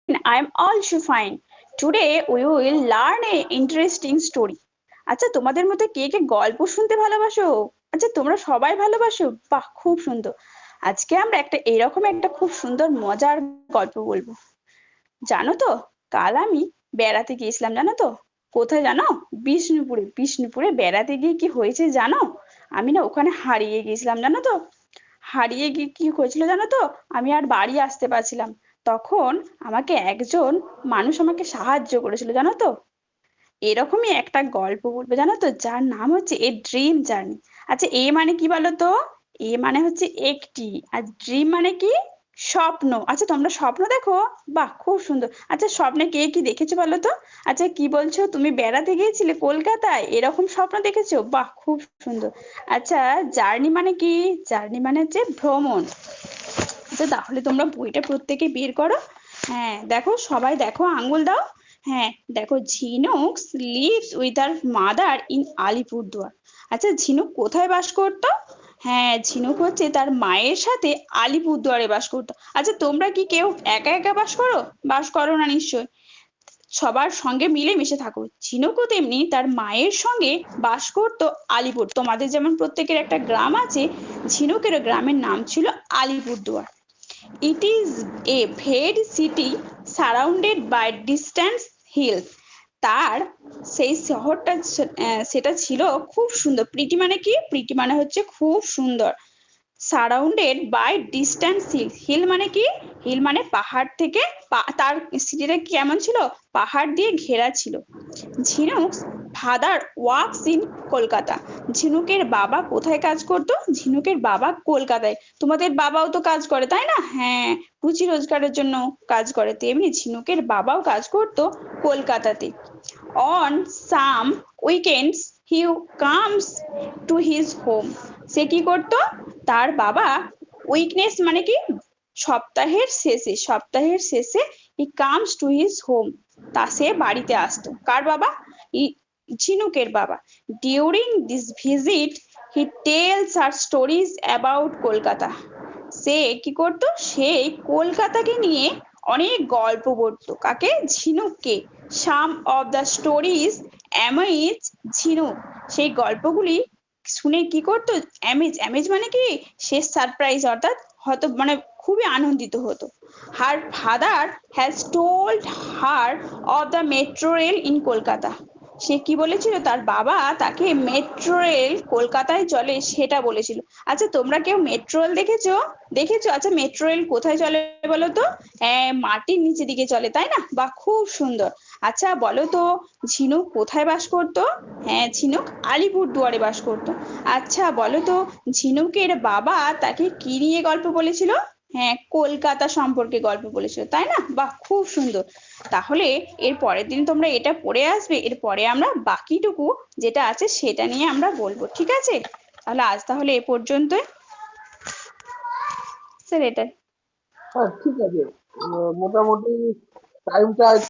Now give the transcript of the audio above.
I am also fine. Today we will learn a interesting story. আচ্ছা তোমাদের মধ্যে কে কে গল্প শুনতে ভালোবাসো? আচ্ছা তোমরা সবাই ভালোবাসো? বাহ খুব সুন্দর। আজকে আমরা এরকম একটা খুব সুন্দর মজার গল্প বলবো। জানো তো কাল আমি বেড়াতে গিয়েছিলাম জানো তো? কোথায় জানো? বিষ্ণুপুরে বেড়াতে গিয়ে কি হয়েছে জানো? আমি না ওখানে হারিয়ে গিয়েছিলাম জানো তো? হারিয়ে গিয়ে কি হয়েছিল জানো তো? আমি আর বাড়ি আসতে পারছিলাম। তখন আমাকে একজন মানুষ আমাকে সাহায্য করেছিল জানো তো? এরকমই একটা গল্প বলবো জানো তো, যার নাম হচ্ছে এ ড্রিম জার্নি। আচ্ছা এ মানে কি বলো তো? এ মানে হচ্ছে একটি, আর ড্রিম মানে কি? স্বপ্ন। আচ্ছা তোমরা স্বপ্ন দেখো? বাহ খুব সুন্দর। আচ্ছা স্বপ্নে কে কি দেখেছো বলো তো? আচ্ছা কি বলছো, তুমি বেড়াতে গিয়েছিলে কলকাতায়, এরকম স্বপ্ন দেখেছো? বাহ খুব সুন্দর। আচ্ছা জার্নি মানে কি? জার্নি মানে হচ্ছে ভ্রমণ। আচ্ছা তাহলে তোমরা বইটা প্রত্যেকে বের করো। হ্যাঁ দেখো, সবাই দেখো, আঙ্গুল দাও। হ্যাঁ দেখো, Jhinuk lives with her mother in Alipurduar. আচ্ছা ঝিনুক কোথায় বাস করতো? হ্যাঁ ঝিনুক হচ্ছে তার মায়ের সাথে আলিপুরদুয়ারে বাস করতো। আচ্ছা তোমরা কি কেউ একা একা বাস করো? বাস করো না নিশ্চয়, সবার সঙ্গে মিলেমিশে থাকো। ঝিনুকও তেমনি তার মায়ের সঙ্গে বাস করতো আলিপুর। তোমাদের যেমন প্রত্যেকের একটা গ্রাম আছে, ঝিনুকেরও গ্রামের নাম ছিল Alipurduar. It is a vast city surrounded by distant hills. তার সেই শহরটা সেটা ছিল খুব সুন্দর। প্রিটি মানে কি? প্রিটি মানে হচ্ছে খুব সুন্দর। Surrounded by distant hill. Hill মানে কি? হিল মানে পাহাড় থেকে, তার সিটিটা কেমন ছিল? পাহাড় দিয়ে ঘেরা ছিল। ঝিনুক ফাদার ওয়ার্কস ইন কলকাতা। ঝিনুকের বাবা কোথায় কাজ করতো? ঝিনুকের বাবা কলকাতায়। তোমাদের বাবাও তো কাজ করে তাই না? হ্যাঁ, রুজি রোজগারের জন্য কাজ করে, তেমনি ঝিনুকের বাবাও কাজ করতো কলকাতাতে। On some weekends he comes to his home. সে কি করতো? তার বাবা উইকনেস মানে কি? সপ্তাহের শেষে he comes to his home. তা সে বাড়িতে আসতো। কার বাবা? ঝিনুকের বাবা। During this visit he tells her stories about Kolkata. সে কি করতো? সে কলকাতাকে নিয়ে অনেক গল্প বলতো। কাকে? ঝিনুককে। Some of the stories amaze Jhinuk. সেই গল্পগুলি শুনে কি করতো? অ্যামেজ মানে কি? সে সারপ্রাইজ, অর্থাৎ হয়তো মানে খুবই আনন্দিত হতো। Her father has told her of the metro rail in Kolkata. সে কি বলেছিল? তার বাবা তাকে মেট্রো রেল কলকাতায় চলে সেটা বলেছিল। আচ্ছা তোমরা কেউ মেট্রো রেল দেখেছো? দেখেছো? আচ্ছা মেট্রো রেল কোথায় চলে বলো তো? হ্যাঁ মাটির নিচে দিকে চলে তাই না? বা খুব সুন্দর। আচ্ছা বলো তো, ঝিনুক কোথায় বাস করতো? হ্যাঁ ঝিনুক আলিপুরদুয়ারে বাস করতো। আচ্ছা বলো তো, ঝিনুকের বাবা তাকে কি নিয়ে গল্প বলেছিল? হ্যাঁ কলকাতা সম্পর্কে গল্প বলেছিল তাই না? বাহ খুব সুন্দর। তাহলে এর পরের দিন তোমরা এটা পড়ে আসবে, এরপরে আমরা বাকিটুকু যেটা আছে সেটা নিয়ে আমরা বলবো, ঠিক আছে? তাহলে আজ তাহলে এ পর্যন্তই। স্যার এটা হ্যাঁ, ঠিক আছে। মোটামুটি টাইমটা